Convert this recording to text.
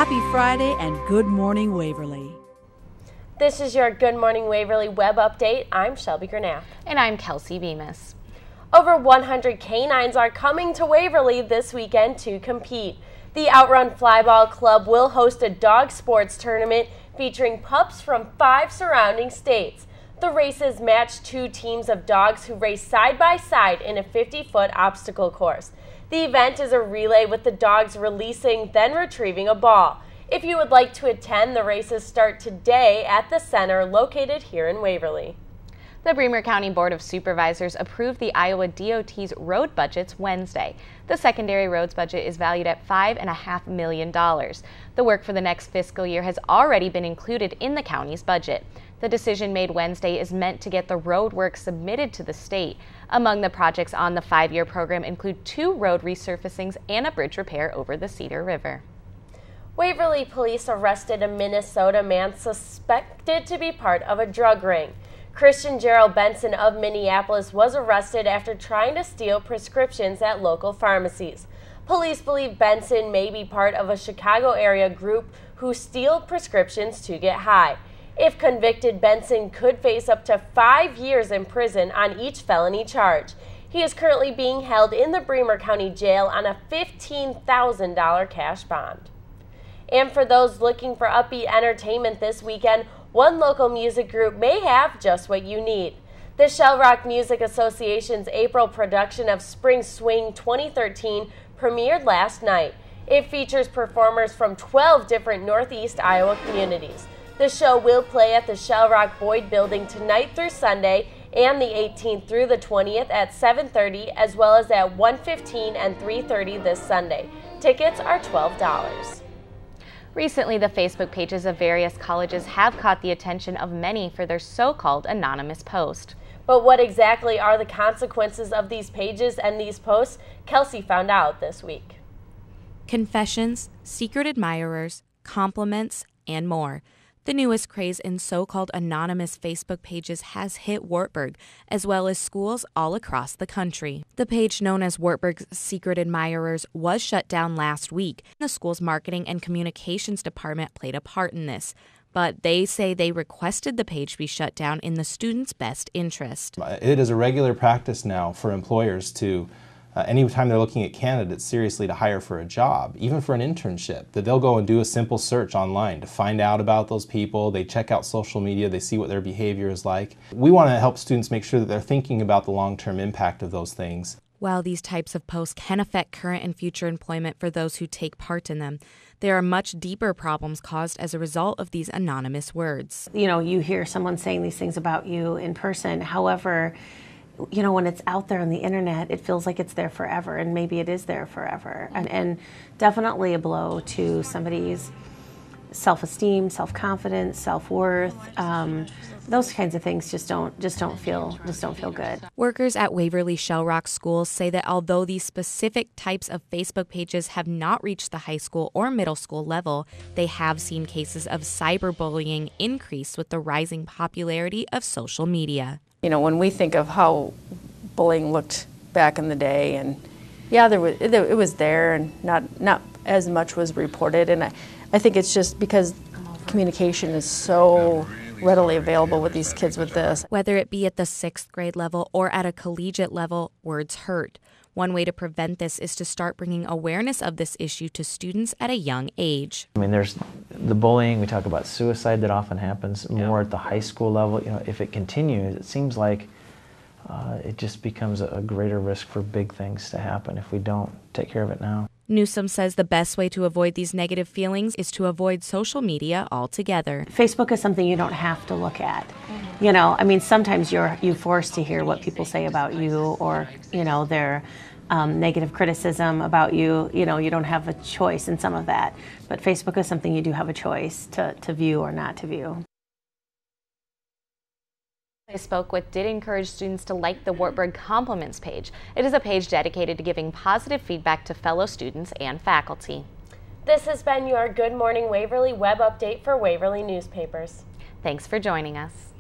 Happy Friday and Good Morning Waverly. This is your Good Morning Waverly web update. I'm Shelby Grenath. And I'm Kelsey Bemis. Over 100 canines are coming to Waverly this weekend to compete. The Outrun Flyball Club will host a dog sports tournament featuring pups from 5 surrounding states. The races match 2 teams of dogs who race side by side in a 50-foot obstacle course. The event is a relay with the dogs releasing, then retrieving a ball. If you would like to attend, the races start today at the center located here in Waverly. The Bremer County Board of Supervisors approved the Iowa DOT's road budgets Wednesday. The secondary roads budget is valued at $5.5 million. The work for the next fiscal year has already been included in the county's budget. The decision made Wednesday is meant to get the road work submitted to the state. Among the projects on the 5-year program include 2 road resurfacings and a bridge repair over the Cedar River. Waverly police arrested a Minnesota man suspected to be part of a drug ring. Christian Gerald Benson of Minneapolis was arrested after trying to steal prescriptions at local pharmacies. Police believe Benson may be part of a Chicago area group who steal prescriptions to get high. If convicted, Benson could face up to 5 years in prison on each felony charge. He is currently being held in the Bremer County Jail on a $15,000 cash bond. And for those looking for upbeat entertainment this weekend, one local music group may have just what you need. The Shell Rock Music Association's April production of Spring Swing 2013 premiered last night. It features performers from 12 different Northeast Iowa communities. The show will play at the Shell Rock Boyd Building tonight through Sunday and the 18th through the 20th at 7:30 as well as at 1:15 and 3:30 this Sunday. Tickets are $12. Recently, the Facebook pages of various colleges have caught the attention of many for their so-called anonymous post. But what exactly are the consequences of these pages and these posts? Kelsey found out this week. Confessions, secret admirers, compliments, and more. The newest craze in so-called anonymous Facebook pages has hit Wartburg, as well as schools all across the country. The page known as Wartburg's Secret Admirers was shut down last week. The school's marketing and communications department played a part in this, but they say they requested the page be shut down in the students' best interest. It is a regular practice now for employers to anytime they're looking at candidates seriously to hire for a job, even for an internship, that they'll go and do a simple search online to find out about those people. They check out social media, they see what their behavior is like. We want to help students make sure that they're thinking about the long-term impact of those things. While these types of posts can affect current and future employment for those who take part in them, there are much deeper problems caused as a result of these anonymous words. You know, you hear someone saying these things about you in person. However, you know, when it's out there on the internet, it feels like it's there forever, and maybe it is there forever. And definitely a blow to somebody's self-esteem, self-confidence, self-worth. Those kinds of things just don't feel good. Workers at Waverly Shell Rock schools say that although these specific types of Facebook pages have not reached the high school or middle school level, they have seen cases of cyberbullying increase with the rising popularity of social media. You know, when we think of how bullying looked back in the day, and yeah, it was there, and not as much was reported, and I think it's just because communication is so readily available with these kids with this. Whether it be at the 6th grade level or at a collegiate level, words hurt. One way to prevent this is to start bringing awareness of this issue to students at a young age. I mean, there's the bullying, we talk about suicide that often happens more at the high school level. You know, if it continues, it seems like it just becomes a greater risk for big things to happen if we don't take care of it now. Newsom says the best way to avoid these negative feelings is to avoid social media altogether. Facebook is something you don't have to look at. You know, I mean, sometimes you're forced to hear what people say about you, or, you know, their negative criticism about you. You know, you don't have a choice in some of that. But Facebook is something you do have a choice to view or not to view. I spoke with did encourage students to like the Wartburg Compliments page. It is a page dedicated to giving positive feedback to fellow students and faculty. This has been your Good Morning Waverly web update for Waverly newspapers. Thanks for joining us.